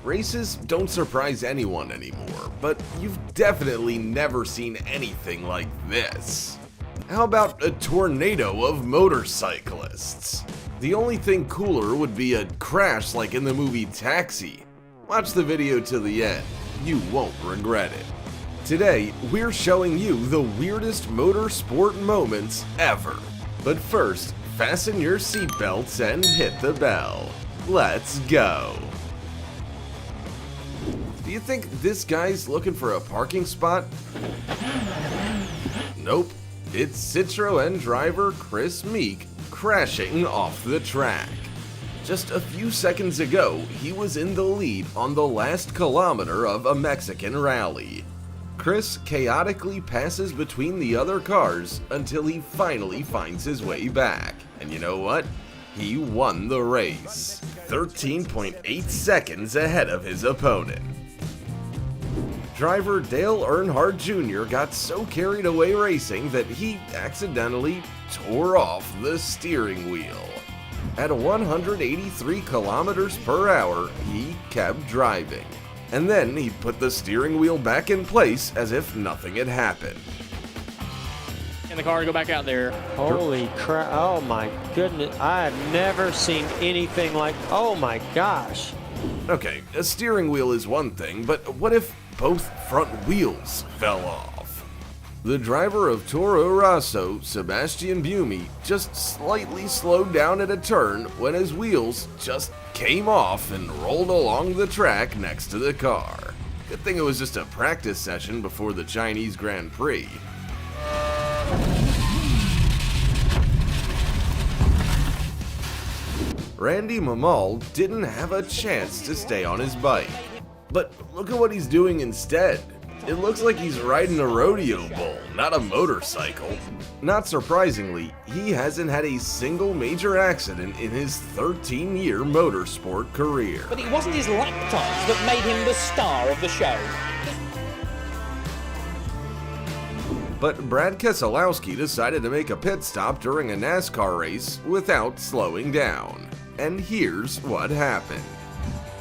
Races don't surprise anyone anymore, but you've definitely never seen anything like this. How about a tornado of motorcyclists? The only thing cooler would be a crash like in the movie Taxi. Watch the video to the end, you won't regret it. Today, we're showing you the weirdest motorsport moments ever. But first, fasten your seatbelts and hit the bell. Let's go! Do you think this guy's looking for a parking spot? Nope, it's Citroën driver Chris Meek crashing off the track. Just a few seconds ago, he was in the lead on the last kilometer of a Mexican rally. Chris chaotically passes between the other cars until he finally finds his way back. And you know what? He won the race, 13.8 seconds ahead of his opponent. Driver Dale Earnhardt Jr. got so carried away racing that he accidentally tore off the steering wheel. At 183 kilometers per hour, he kept driving. And then he put the steering wheel back in place as if nothing had happened. In the car to go back out there. Holy crap, oh my goodness, I have never seen anything like, oh my gosh. Okay, a steering wheel is one thing, but what if both front wheels fell off? The driver of Toro Rosso, Sebastian Buemi, just slightly slowed down at a turn when his wheels just came off and rolled along the track next to the car. Good thing it was just a practice session before the Chinese Grand Prix. Randy Mamal didn't have a chance to stay on his bike. But look at what he's doing instead. It looks like he's riding a rodeo bull, not a motorcycle. Not surprisingly, he hasn't had a single major accident in his 13-year motorsport career. But it wasn't his lap times that made him the star of the show. But Brad Keselowski decided to make a pit stop during a NASCAR race without slowing down. And here's what happened.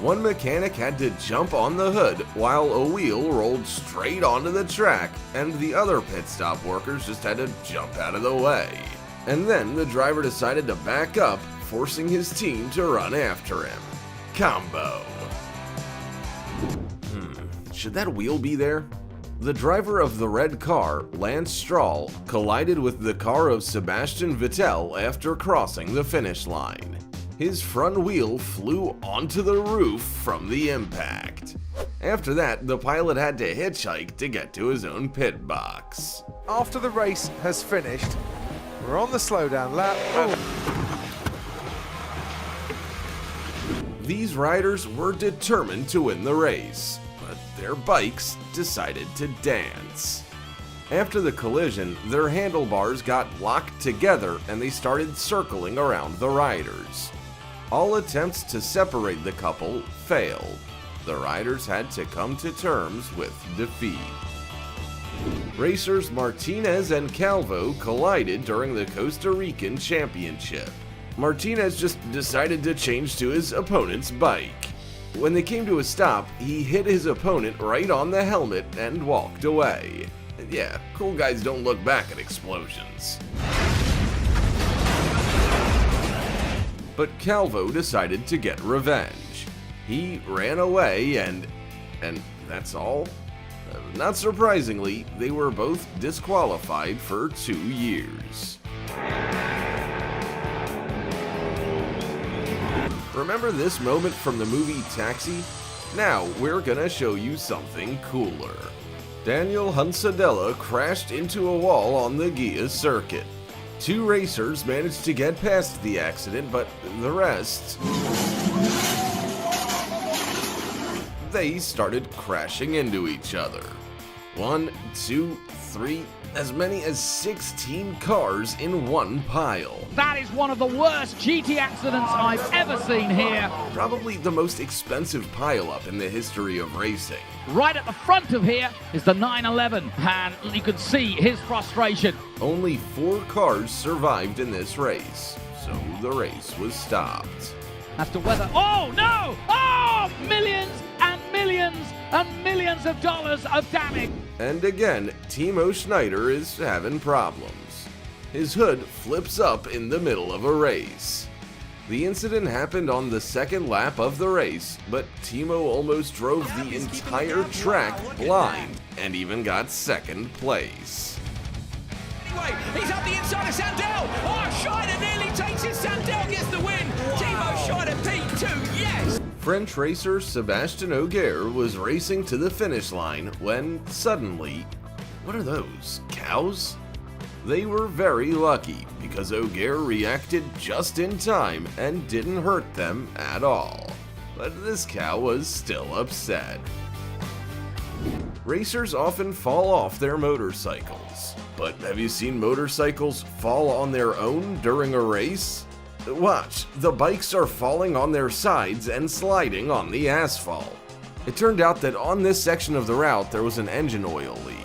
One mechanic had to jump on the hood while a wheel rolled straight onto the track, and the other pit stop workers just had to jump out of the way. And then the driver decided to back up, forcing his team to run after him. Combo. Should that wheel be there? The driver of the red car, Lance Stroll, collided with the car of Sebastian Vettel after crossing the finish line. His front wheel flew onto the roof from the impact. After that, the pilot had to hitchhike to get to his own pit box. After the race has finished, we're on the slowdown lap. These riders were determined to win the race, but their bikes decided to dance. After the collision, their handlebars got locked together and they started circling around the riders. All attempts to separate the couple failed. The riders had to come to terms with defeat. Racers Martinez and Calvo collided during the Costa Rican Championship. Martinez just decided to change to his opponent's bike. When they came to a stop, he hit his opponent right on the helmet and walked away. Yeah, cool guys don't look back at explosions. But Calvo decided to get revenge. He ran away and that's all? Not surprisingly, they were both disqualified for 2 years. Remember this moment from the movie Taxi? Now we're gonna show you something cooler. Daniel Hunsadella crashed into a wall on the Ghia circuit. 2 racers managed to get past the accident, but the rest... they started crashing into each other. 1, 2, 3, as many as 16 cars in one pile. That is one of the worst GT accidents I've ever seen here. Probably the most expensive pileup in the history of racing. Right at the front of here is the 911, and you can see his frustration. Only 4 cars survived in this race, so the race was stopped. As to whether... Oh, no! Oh! Millions millions of dollars of damage. And again, Timo Schneider is having problems. His hood flips up in the middle of a race. The incident happened on the second lap of the race, but Timo almost drove the entire track blind and even got second place. Anyway, he's up the inside of Sandell. Oh, Schneider nearly takes it. Sandell gets the win. Timo Schneider P2, yes. French racer Sebastien Ogier was racing to the finish line when suddenly, what are those, cows? They were very lucky because Ogier reacted just in time and didn't hurt them at all. But this cow was still upset. Racers often fall off their motorcycles, but have you seen motorcycles fall on their own during a race? Watch, the bikes are falling on their sides and sliding on the asphalt. It turned out that on this section of the route there was an engine oil leak.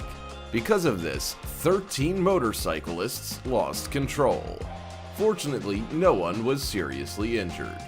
Because of this, 13 motorcyclists lost control. Fortunately, no one was seriously injured.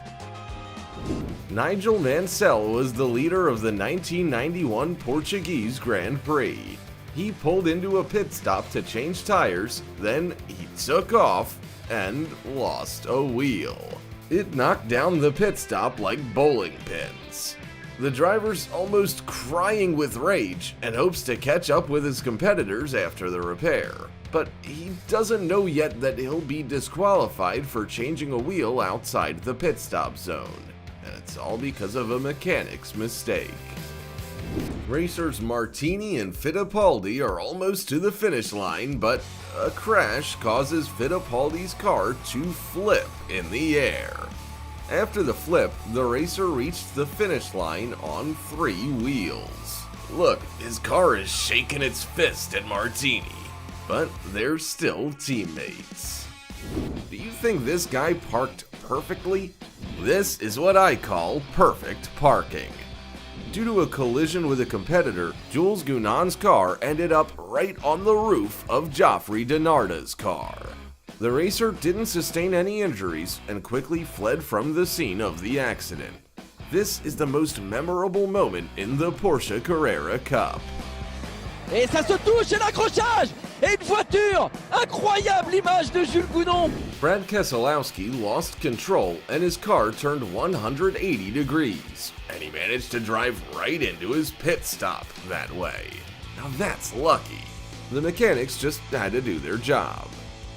Nigel Mansell was the leader of the 1991 Portuguese Grand Prix. He pulled into a pit stop to change tires, then he took off and lost a wheel. It knocked down the pit stop like bowling pins. The driver's almost crying with rage and hopes to catch up with his competitors after the repair. But he doesn't know yet that he'll be disqualified for changing a wheel outside the pit stop zone. And it's all because of a mechanic's mistake. Racers Martini and Fittipaldi are almost to the finish line, but a crash causes Fittipaldi's car to flip in the air. After the flip, the racer reached the finish line on 3 wheels. Look, his car is shaking its fist at Martini, but they're still teammates. Do you think this guy parked perfectly? This is what I call perfect parking. Due to a collision with a competitor, Jules Gounon's car ended up right on the roof of Geoffrey Denarda's car. The racer didn't sustain any injuries and quickly fled from the scene of the accident. This is the most memorable moment in the Porsche Carrera Cup. Et ça se touche et l'accrochage et une voiture. Incroyable image de Jules Gounon. Brad Keselowski lost control and his car turned 180 degrees, and he managed to drive right into his pit stop that way. Now that's lucky. The mechanics just had to do their job.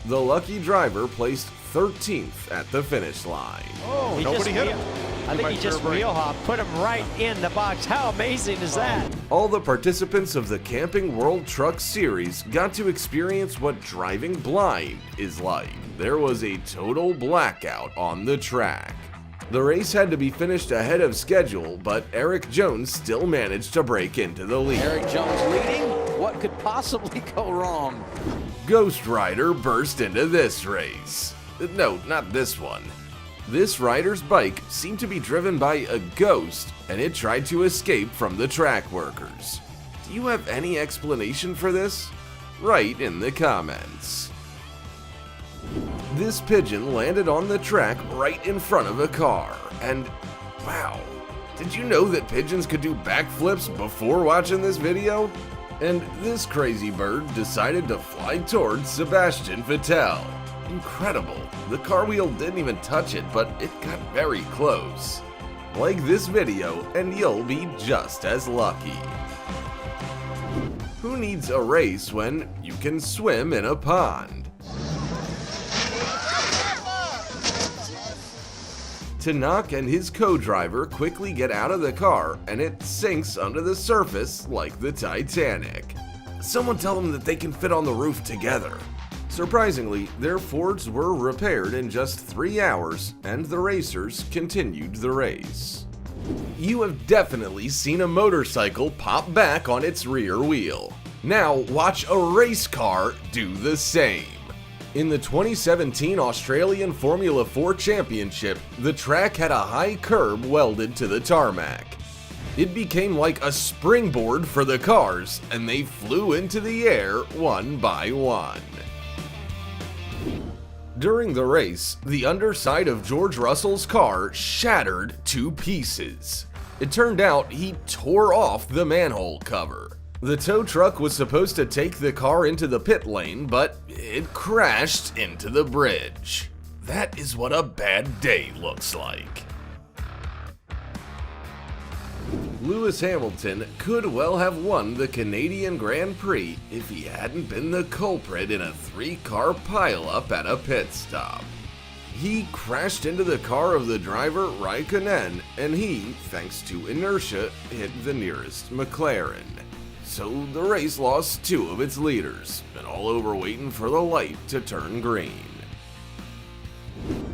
The lucky driver placed 13th at the finish line. Oh, nobody hit him. I think he just wheel hopped, put him right in the box. How amazing is that? All the participants of the Camping World Truck Series got to experience what driving blind is like. There was a total blackout on the track. The race had to be finished ahead of schedule, but Eric Jones still managed to break into the lead. Eric Jones leading. What could possibly go wrong? Ghost Rider burst into this race. No, not this one. This rider's bike seemed to be driven by a ghost, and it tried to escape from the track workers. Do you have any explanation for this? Write in the comments. This pigeon landed on the track right in front of a car, and wow, did you know that pigeons could do backflips before watching this video? And this crazy bird decided to fly towards Sebastian Vettel. Incredible, the car wheel didn't even touch it, but it got very close. Like this video and you'll be just as lucky. Who needs a race when you can swim in a pond? Tanakh and his co-driver quickly get out of the car and it sinks under the surface like the Titanic. Someone tell them that they can fit on the roof together. Surprisingly, their Fords were repaired in just 3 hours and the racers continued the race. You have definitely seen a motorcycle pop back on its rear wheel. Now watch a race car do the same. In the 2017 Australian Formula 4 Championship, the track had a high curb welded to the tarmac. It became like a springboard for the cars, and they flew into the air one by one. During the race, the underside of George Russell's car shattered to pieces. It turned out he tore off the manhole cover. The tow truck was supposed to take the car into the pit lane, but it crashed into the bridge. That is what a bad day looks like. Lewis Hamilton could well have won the Canadian Grand Prix if he hadn't been the culprit in a 3-car pileup at a pit stop. He crashed into the car of the driver Raikkonen, and he, thanks to inertia, hit the nearest McLaren. So the race lost 2 of its leaders, and all over waiting for the light to turn green.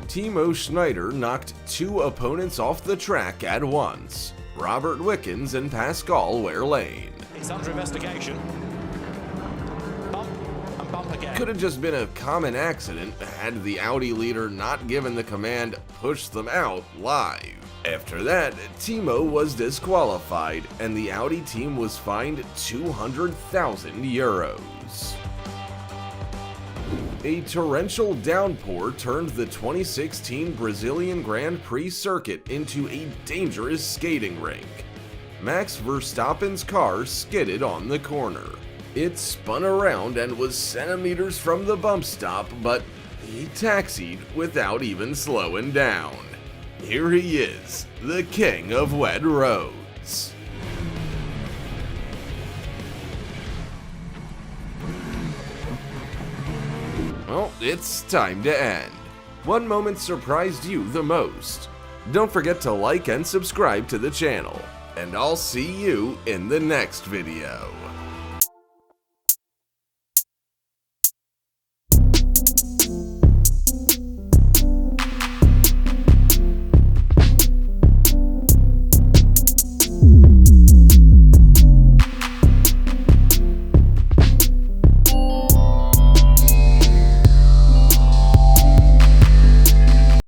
Timo Schneider knocked 2 opponents off the track at once. Robert Wickens and Pascal Wehrlein. It's under investigation. Bump and bump again. Could have just been a common accident had the Audi leader not given the command "push them out" live. After that, Timo was disqualified and the Audi team was fined 200,000 euros. A torrential downpour turned the 2016 Brazilian Grand Prix circuit into a dangerous skating rink. Max Verstappen's car skidded on the corner. It spun around and was centimeters from the bump stop, but he taxied without even slowing down. Here he is, the king of wet roads. Well, it's time to end. What moment surprised you the most? Don't forget to like and subscribe to the channel, and I'll see you in the next video.